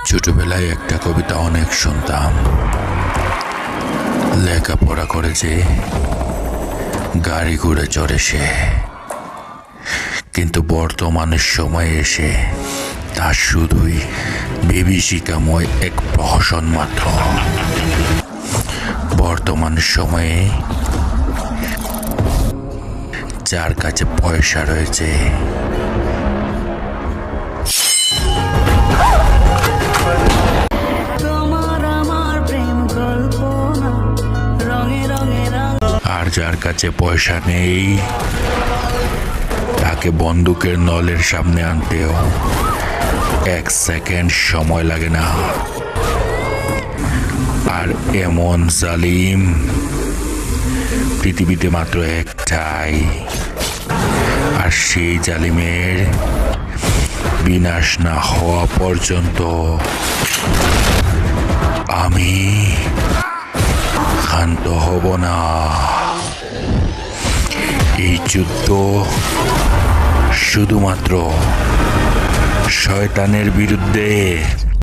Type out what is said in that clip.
ছোটবেলায় একটা কবিতা অনেক শুনতাম। লেখাপড়া করে যে গাড়ি ঘুরে চড়ে সে, কিন্তু বর্তমানের সময়ে এসে তা শুধুই বিভীষিকাময় এক প্রহসন মাত্র। বর্তমান সময়ে যার কাছে পয়সা রয়েছে, আর যার কাছে পয়সা নেই তাকে বন্দুকের নলের সামনে আনতেও 1 সেকেন্ড সময় লাগে না। আর এমন জালিম পৃথিবীতে মাত্র একটাই, আর সেই জালিমের বিনাশ না হওয়া পর্যন্ত আমি শান্ত হব না। এই যুদ্ধ শুধুমাত্র শয়তানের বিরুদ্ধে।